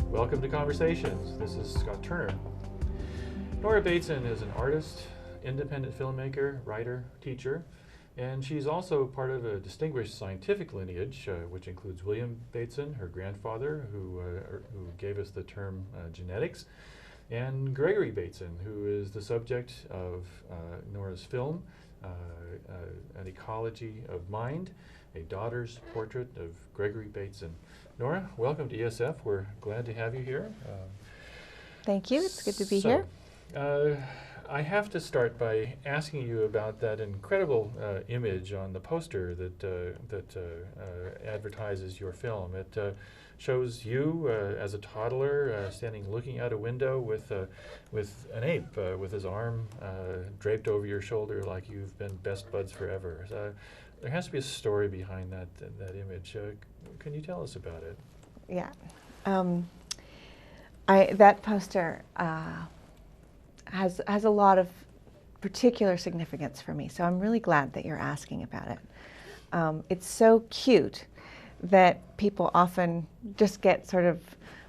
Welcome to Conversations. This is Scott Turner. Nora Bateson is an artist, independent filmmaker, writer, teacher, and she's also part of a distinguished scientific lineage, which includes William Bateson, her grandfather, who gave us the term genetics, and Gregory Bateson, who is the subject of Nora's film, An Ecology of Mind, a daughter's portrait of Gregory Bateson. Nora, welcome to ESF. We're glad to have you here. Thank you. It's good to be here. I have to start by asking you about that incredible image on the poster that advertises your film. It shows you as a toddler standing looking out a window with an ape with his arm draped over your shoulder like you've been best buds forever. There has to be a story behind that image. Can you tell us about it? Yeah. That poster has a lot of particular significance for me, so I'm really glad that you're asking about it. It's so cute that people often just get sort of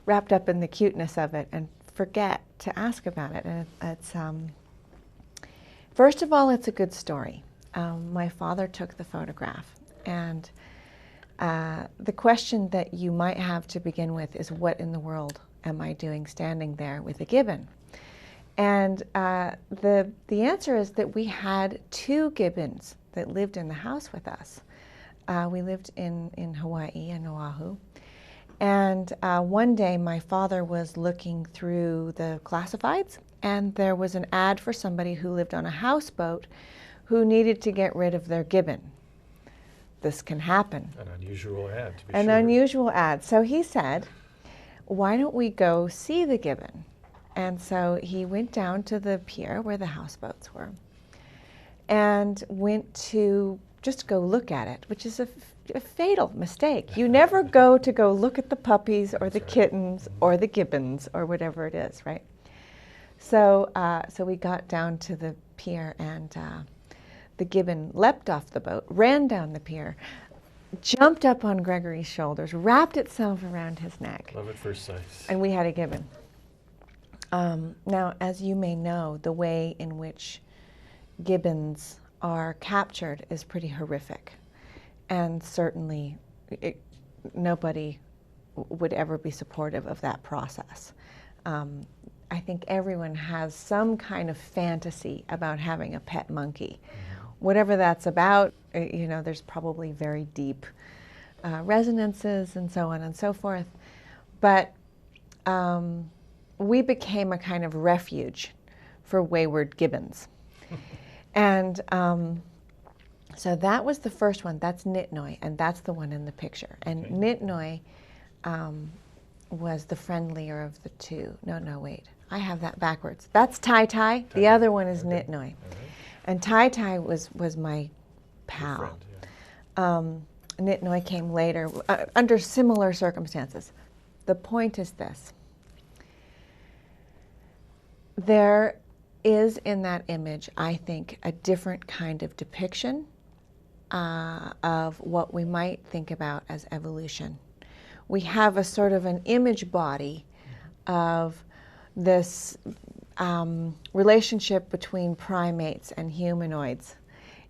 wrapped up in the cuteness of it and forget to ask about it. And it's first of all, it's a good story. My father took the photograph, and the question that you might have to begin with is, what in the world am I doing standing there with a gibbon? And the answer is that we had two gibbons that lived in the house with us. We lived in Hawaii, in Oahu. And one day my father was looking through the classifieds, and there was an ad for somebody who lived on a houseboat who needed to get rid of their gibbon. This can happen. An unusual ad, to be sure. An unusual ad. So he said, why don't we go see the gibbon? And so he went down to the pier where the houseboats were and went to just go look at it, which is a fatal mistake. You never go look at the puppies or the kittens or the gibbons or whatever it is, right? So we got down to the pier, and the gibbon leapt off the boat, ran down the pier, jumped up on Gregory's shoulders, wrapped itself around his neck. Love at first sight. And we had a gibbon. Now, as you may know, the way in which gibbons are captured is pretty horrific. And certainly nobody would ever be supportive of that process. I think everyone has some kind of fantasy about having a pet monkey. Whatever that's about, there's probably very deep resonances and so on and so forth. But we became a kind of refuge for wayward gibbons. And so that was the first one. That's Nitnoy, and that's the one in the picture. And okay. Nitnoy was the friendlier of the two. No, wait. I have that backwards. That's Tai Tai. The other one is okay. Nitnoy. And Tai Tai was my pal. Friend, yeah. Nitnoy came later under similar circumstances. The point is this. There is in that image, I think, a different kind of depiction of what we might think about as evolution. We have a sort of an image body of this relationship between primates and humanoids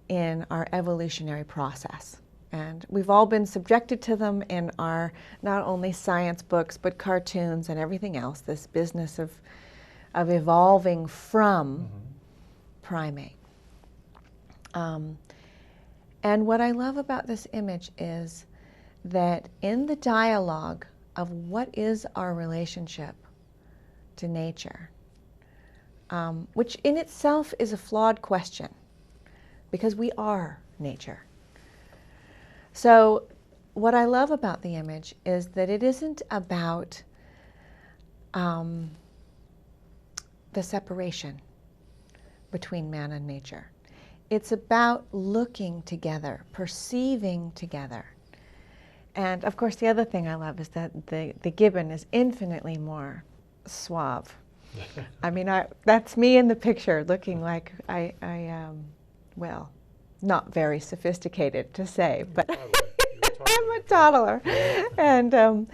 in our evolutionary process. And we've all been subjected to them in our not only science books, but cartoons and everything else, this business of evolving from primate. And what I love about this image is that in the dialogue of what is our relationship to nature, which in itself is a flawed question, because we are nature. So what I love about the image is that it isn't about the separation between man and nature. It's about looking together, perceiving together. And of course, the other thing I love is that the gibbon is infinitely more suave. I mean, that's me in the picture looking like well, not very sophisticated to say, but I'm a toddler. toddler.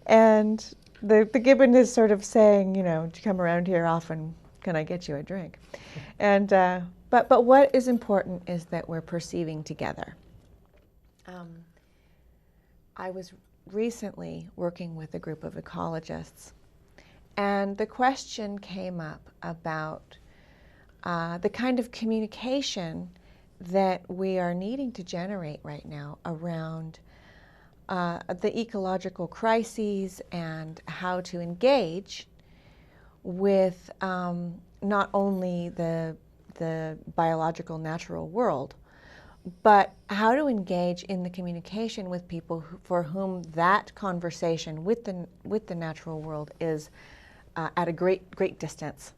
And the gibbon is sort of saying, you know, to come around here often, can I get you a drink? And but what is important is that we're perceiving together. I was recently working with a group of ecologists, and the question came up about the kind of communication that we are needing to generate right now around the ecological crises and how to engage with not only the biological natural world, but how to engage in the communication with people for whom that conversation with the natural world is at a great distance.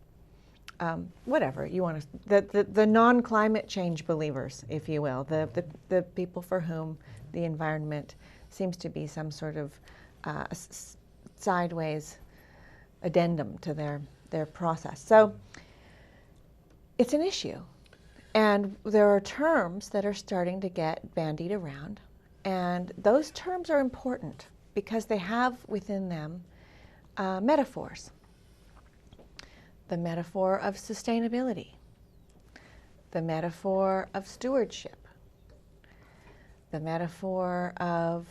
Whatever you want to, the non-climate change believers, if you will, the people for whom the environment seems to be some sort of sideways addendum to their process. So it's an issue. And there are terms that are starting to get bandied around. And those terms are important because they have within them metaphors. The metaphor of sustainability, the metaphor of stewardship, the metaphor of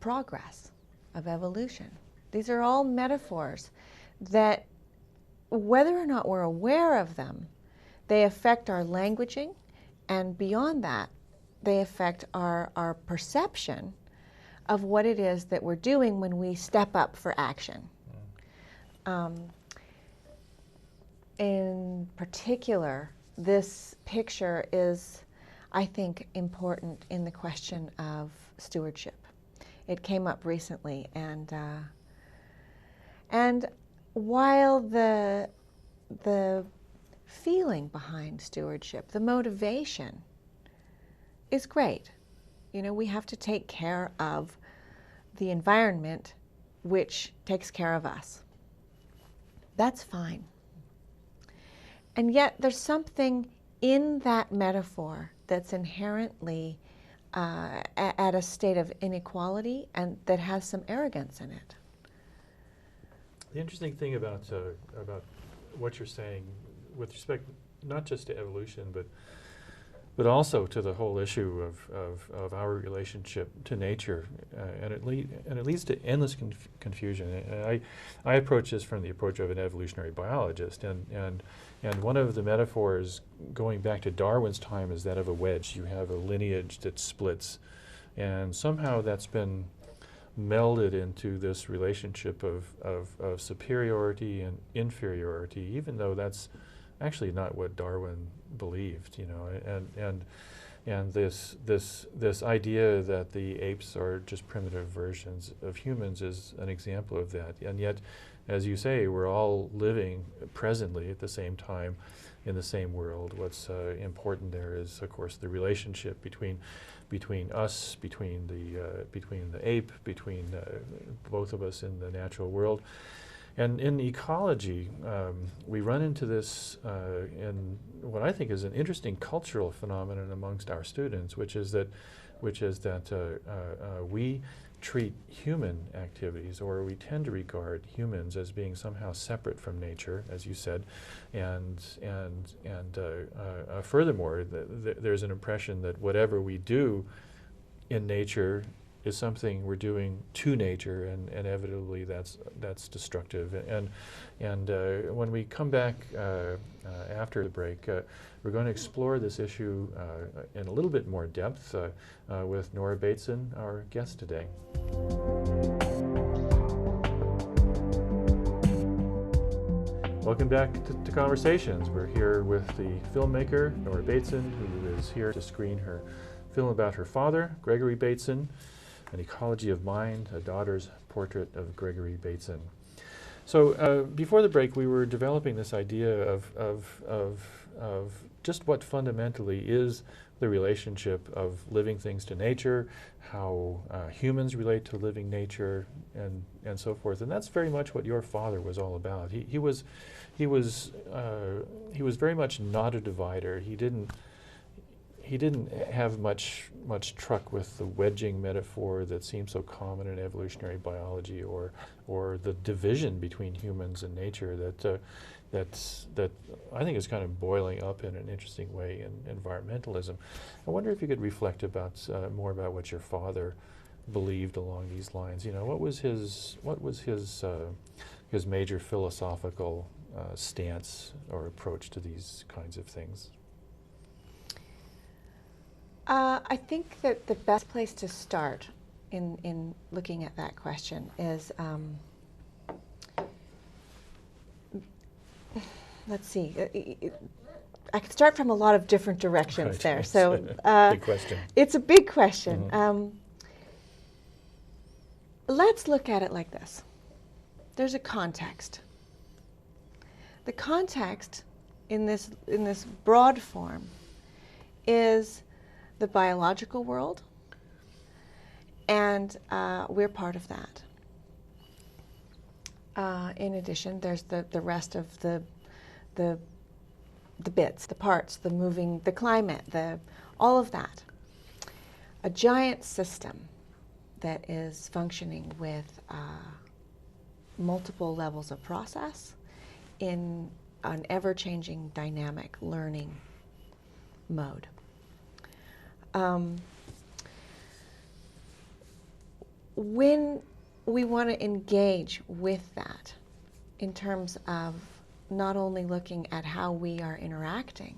progress, of evolution. These are all metaphors that, whether or not we're aware of them, they affect our languaging, and beyond that, they affect our perception of what it is that we're doing when we step up for action. In particular, this picture is, I think, important in the question of stewardship. It came up recently, and while the feeling behind stewardship, the motivation, is great. You know, we have to take care of the environment, which takes care of us. That's fine. And yet there's something in that metaphor that's inherently at a state of inequality and that has some arrogance in it. The interesting thing about what you're saying with respect not just to evolution, but also to the whole issue of our relationship to nature, and it leads to endless confusion. And I approach this from the approach of an evolutionary biologist, and one of the metaphors going back to Darwin's time is that of a wedge. You have a lineage that splits, and somehow that's been melded into this relationship of superiority and inferiority, even though that's actually not what Darwin believed, you know, and this idea that the apes are just primitive versions of humans is an example of that. And yet, as you say, we're all living presently at the same time in the same world. What's important there is, of course, the relationship between us, between the ape, between both of us in the natural world. And in ecology, we run into this in what I think is an interesting cultural phenomenon amongst our students, which is that we treat human activities, or we tend to regard humans as being somehow separate from nature, as you said, and furthermore, there's an impression that whatever we do in nature is something we're doing to nature, and inevitably that's destructive. And when we come back after the break, we're going to explore this issue in a little bit more depth with Nora Bateson, our guest today. Welcome back to Conversations. We're here with the filmmaker, Nora Bateson, who is here to screen her film about her father, Gregory Bateson, An Ecology of Mind, a daughter's portrait of Gregory Bateson. So before the break, we were developing this idea of just what fundamentally is the relationship of living things to nature, how humans relate to living nature, and so forth. And that's very much what your father was all about. He was very much not a divider. He didn't have much truck with the wedging metaphor that seems so common in evolutionary biology, or the division between humans and nature that I think is kind of boiling up in an interesting way in environmentalism. I wonder if you could reflect about more about what your father believed along these lines. You know, what was his major philosophical stance or approach to these kinds of things? I think that the best place to start in looking at that question is, let's see, I could start from a lot of different directions Right. there. It's So a big question. It's a big question. Mhm. Let's look at it like this. There's a context. The context in this broad form is the biological world, and we're part of that. In addition, there's the rest of the bits, the parts, the moving, the climate, all of that. A giant system that is functioning with multiple levels of process in an ever-changing dynamic learning mode. When we want to engage with that in terms of not only looking at how we are interacting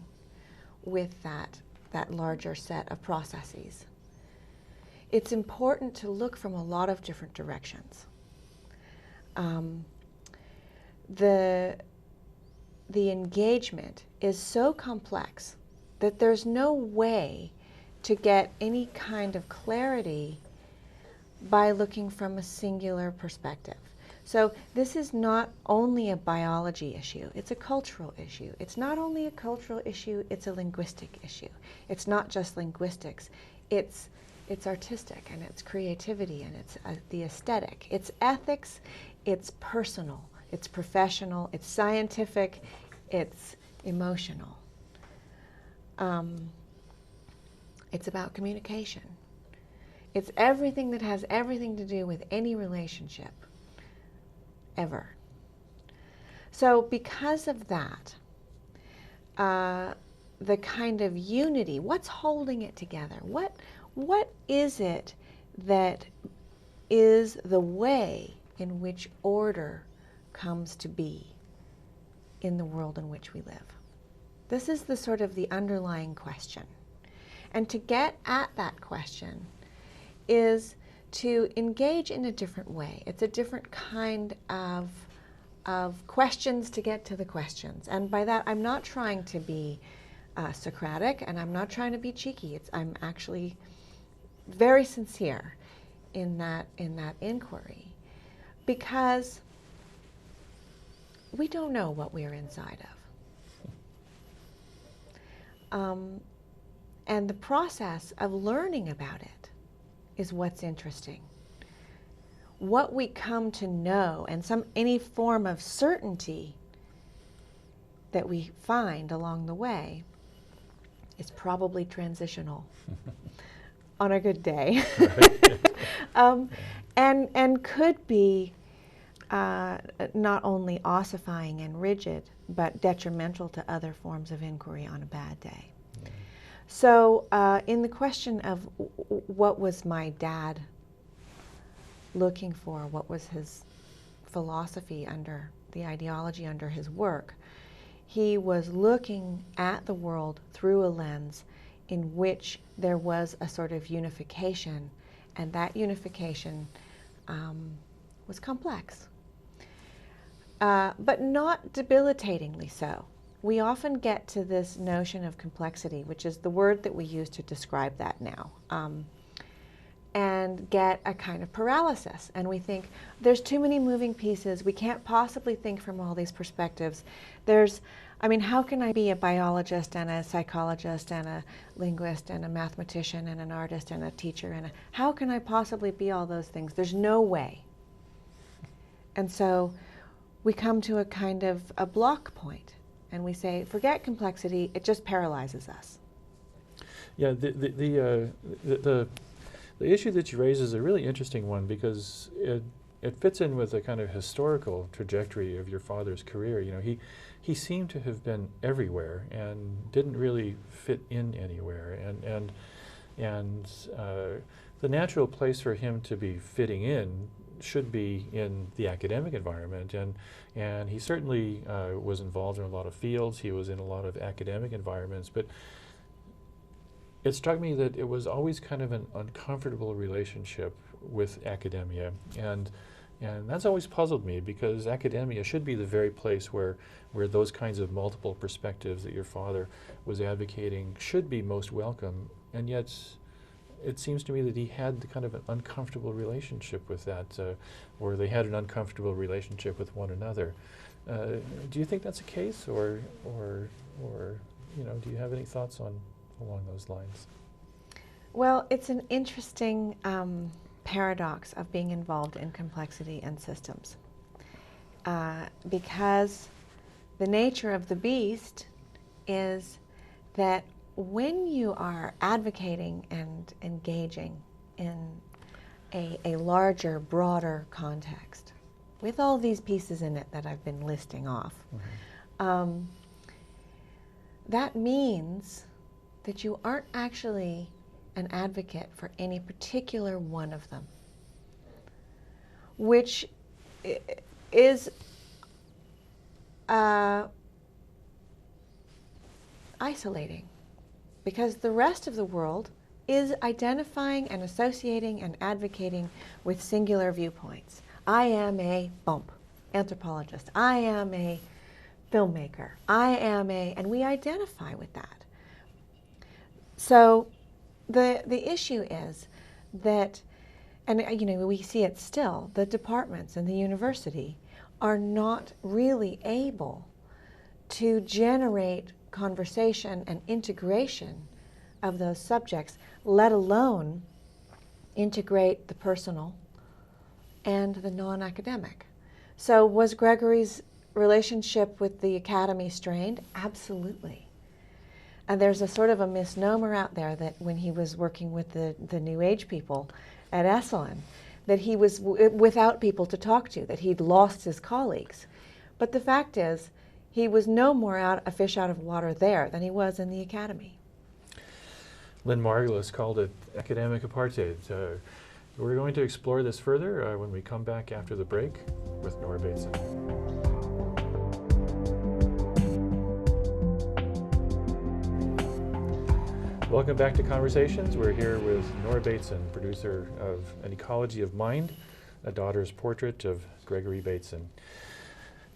with that larger set of processes, it's important to look from a lot of different directions. The engagement is so complex that there's no way to get any kind of clarity by looking from a singular perspective. So this is not only a biology issue, it's a cultural issue. It's not only a cultural issue, it's a linguistic issue. It's not just linguistics, it's artistic, and it's creativity, and it's the aesthetic. It's ethics, it's personal, it's professional, it's scientific, it's emotional. It's about communication. It's everything that has everything to do with any relationship, ever. So because of that, the kind of unity, what's holding it together? What is it that is the way in which order comes to be in the world in which we live? This is the sort of the underlying question. And to get at that question is to engage in a different way. It's a different kind of questions to get to the questions. And by that, I'm not trying to be Socratic, and I'm not trying to be cheeky. I'm actually very sincere in that inquiry, because we don't know what we're inside of. And the process of learning about it is what's interesting. What we come to know, and any form of certainty that we find along the way, is probably transitional on a good day. And could be not only ossifying and rigid, but detrimental to other forms of inquiry on a bad day. So in the question of what was my dad looking for, what was his philosophy under the ideology under his work, he was looking at the world through a lens in which there was a sort of unification, and that unification was complex, but not debilitatingly so. We often get to this notion of complexity, which is the word that we use to describe that now. and get a kind of paralysis. And we think, there's too many moving pieces. We can't possibly think from all these perspectives. How can I be a biologist and a psychologist and a linguist and a mathematician and an artist and a teacher? How can I possibly be all those things? There's no way. And so we come to a kind of a block point, and we say, forget complexity, it just paralyzes us. Yeah, the issue that you raise is a really interesting one, because it fits in with the kind of historical trajectory of your father's career. You know, he seemed to have been everywhere and didn't really fit in anywhere. And the natural place for him to be fitting in should be in the academic environment, and he certainly was involved in a lot of fields. He was in a lot of academic environments, but it struck me that it was always kind of an uncomfortable relationship with academia, and that's always puzzled me, because academia should be the very place where those kinds of multiple perspectives that your father was advocating should be most welcome, and yet it seems to me that he had the kind of an uncomfortable relationship with that, or they had an uncomfortable relationship with one another. Do you think that's a case, or do you have any thoughts along those lines? Well, it's an interesting paradox of being involved in complexity and systems, because the nature of the beast is that when you are advocating and engaging in a larger, broader context, with all these pieces in it that I've been listing off, that means that you aren't actually an advocate for any particular one of them, which is isolating, because the rest of the world is identifying and associating and advocating with singular viewpoints. I am a anthropologist. I am a filmmaker. And we identify with that. So the issue is that, and we see it still, the departments and the university are not really able to generate conversation and integration of those subjects, let alone integrate the personal and the non-academic. So was Gregory's relationship with the academy strained? Absolutely. And there's a sort of a misnomer out there that when he was working with the New Age people at Esalen, that he was without people to talk to, that he'd lost his colleagues. But the fact is, he was no more a fish out of water there than he was in the academy. Lynn Margulis called it academic apartheid. We're going to explore this further when we come back after the break with Nora Bateson. Welcome back to Conversations. We're here with Nora Bateson, producer of An Ecology of Mind, a daughter's portrait of Gregory Bateson.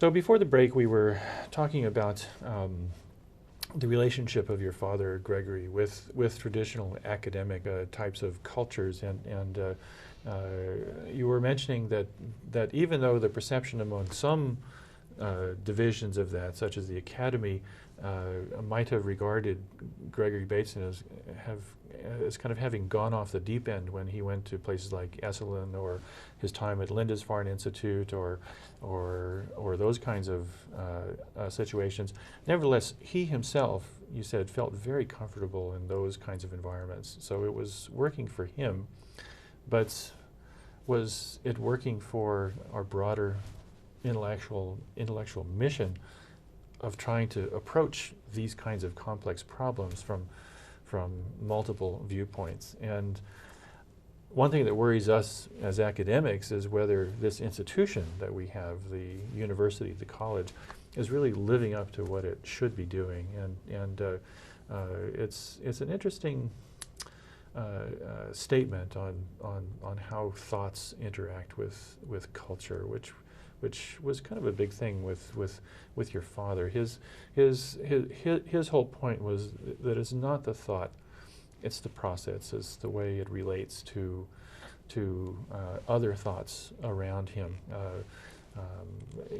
So before the break, we were talking about the relationship of your father, Gregory, with traditional academic types of cultures, and you were mentioning that even though the perception among some divisions of that, such as the academy, might have regarded Gregory Bateson as kind of having gone off the deep end when he went to places like Esalen, or his time at Lindisfarne Institute, or those kinds of situations. Nevertheless, he himself, you said, felt very comfortable in those kinds of environments. So it was working for him, but was it working for our broader intellectual mission of trying to approach these kinds of complex problems from multiple viewpoints? And one thing that worries us as academics is whether this institution that we have, the university, the college, is really living up to what it should be doing. And it's an interesting statement on how thoughts interact with culture, which was kind of a big thing with your father. His whole point was that it's not the thought, it's the process, it's the way it relates to other thoughts around him.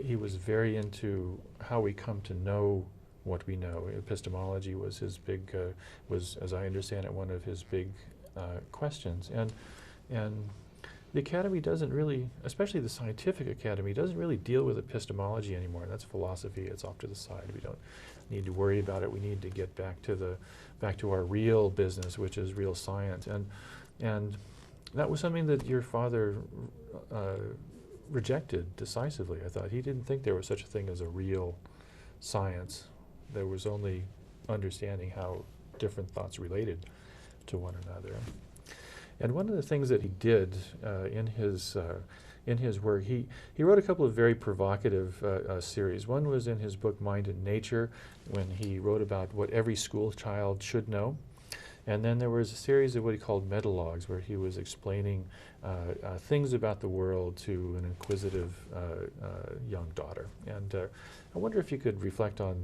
He was very into how we come to know what we know. Epistemology was his big, was, as I understand it, one of his big questions. And the Academy doesn't really, especially the Scientific Academy, doesn't really deal with epistemology anymore. That's philosophy. It's off to the side. We don't need to worry about it. We need to get back to our real business, which is real science. And that was something that your father rejected decisively. I thought he didn't think there was such a thing as a real science. There was only understanding how different thoughts related to one another. And one of the things that he did in his work, he wrote a couple of very provocative series. One was in his book Mind and Nature, when he wrote about what every school child should know. And then there was a series of what he called metalogues, where he was explaining things about the world to an inquisitive young daughter. And I wonder if you could reflect on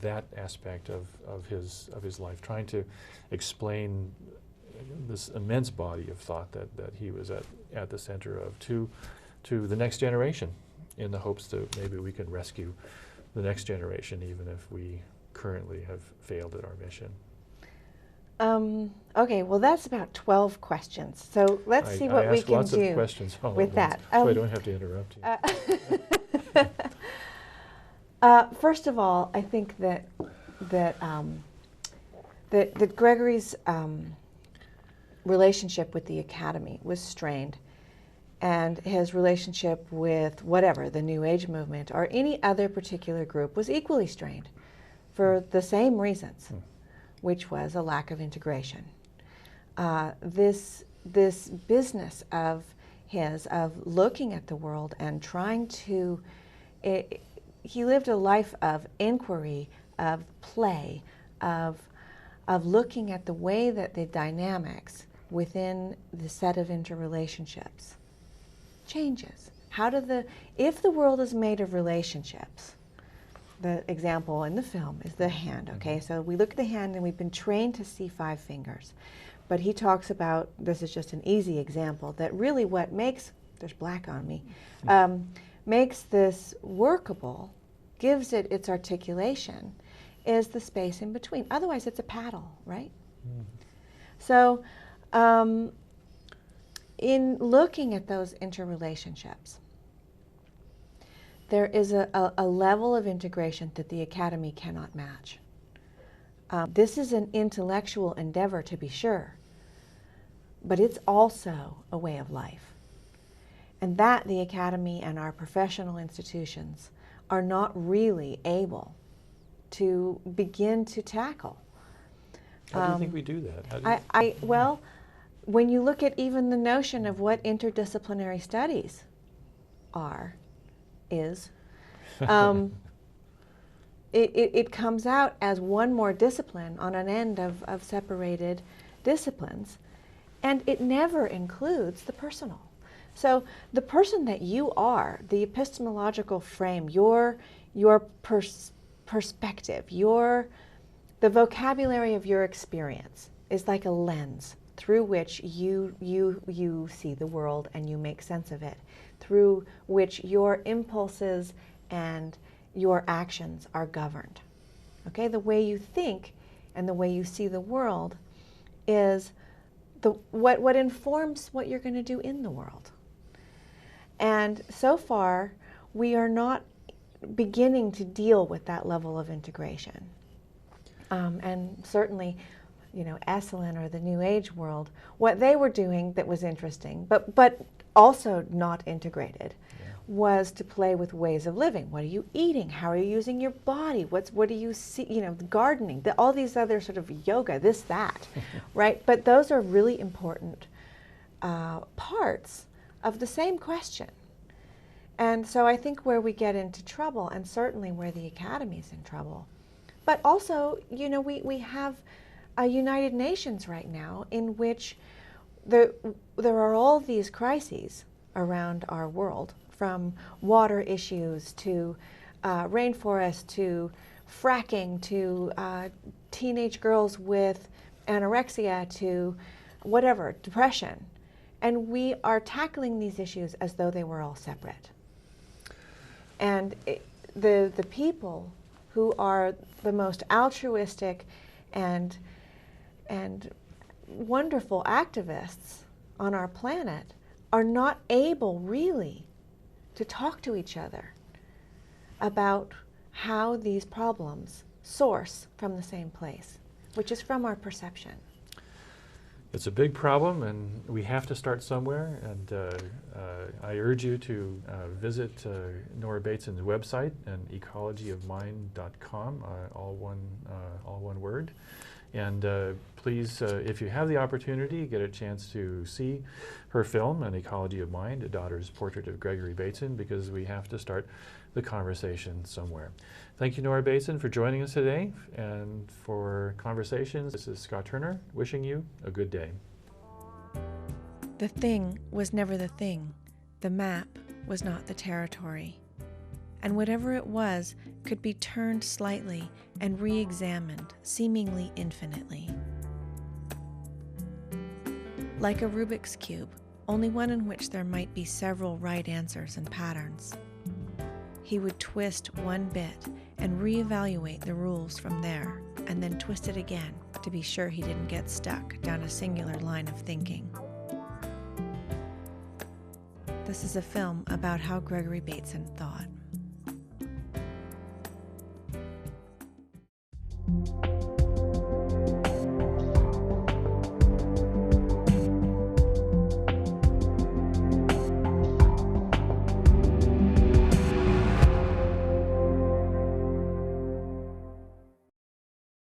that aspect of his life, trying to explain this immense body of thought that he was at the center of to the next generation, in the hopes that maybe we can rescue the next generation, even if we currently have failed at our mission. Okay, well, that's about 12 questions. So let's see what we can do with that. So I don't have to interrupt you. First of all, I think that Gregory's relationship with the Academy was strained, and his relationship with whatever, the New Age movement or any other particular group, was equally strained for the same reasons, which was a lack of integration. This business of his, of looking at the world and trying to, he lived a life of inquiry, of play, of looking at the way that the dynamics within the set of interrelationships changes. If the world is made of relationships, the example in the film is the hand, okay? So we look at the hand and we've been trained to see 5 fingers. But he talks about, this is just an easy example, that really what makes, there's black on me, makes this workable, gives it its articulation, is the space in between. Otherwise it's a paddle, right? So in looking at those interrelationships, there is a level of integration that the Academy cannot match. This is an intellectual endeavor, to be sure, but it's also a way of life. And that the Academy and our professional institutions are not really able to begin to tackle. How do you think we do that? Well, when you look at even the notion of what interdisciplinary studies is, it comes out as one more discipline on an end of separated disciplines, and it never includes the personal. So the person that you are, the epistemological frame, your perspective, the vocabulary of your experience is like a lens through which you see the world and you make sense of it, through which your impulses and your actions are governed. Okay, the way you think and the way you see the world is what informs what you're going to do in the world. And so far, we are not beginning to deal with that level of integration. And certainly, Esalen or the New Age world, what they were doing that was interesting, but also not integrated, was to play with ways of living. What are you eating? How are you using your body? What do you see? Gardening, all these other sort of yoga, this, that, right? But those are really important parts of the same question. And so I think where we get into trouble, and certainly where the Academy is in trouble, but also, we have a United Nations right now in which there are all these crises around our world, from water issues to rainforest to fracking to teenage girls with anorexia to whatever, depression. And we are tackling these issues as though they were all separate. And the people who are the most altruistic and wonderful activists on our planet are not able really to talk to each other about how these problems source from the same place, which is from our perception. It's a big problem, and we have to start somewhere. And I urge you to visit Nora Bateson's website, An Ecology of Mind.com, all one word. And please, if you have the opportunity, get a chance to see her film, An Ecology of Mind, a daughter's portrait of Gregory Bateson, because we have to start the conversation somewhere. Thank you, Nora Bateson, for joining us today. And for Conversations, this is Scott Turner, wishing you a good day. The thing was never the thing. The map was not the territory. And whatever it was could be turned slightly and re-examined, seemingly infinitely. Like a Rubik's Cube, only one in which there might be several right answers and patterns. He would twist one bit and reevaluate the rules from there, and then twist it again to be sure he didn't get stuck down a singular line of thinking. This is a film about how Gregory Bateson thought.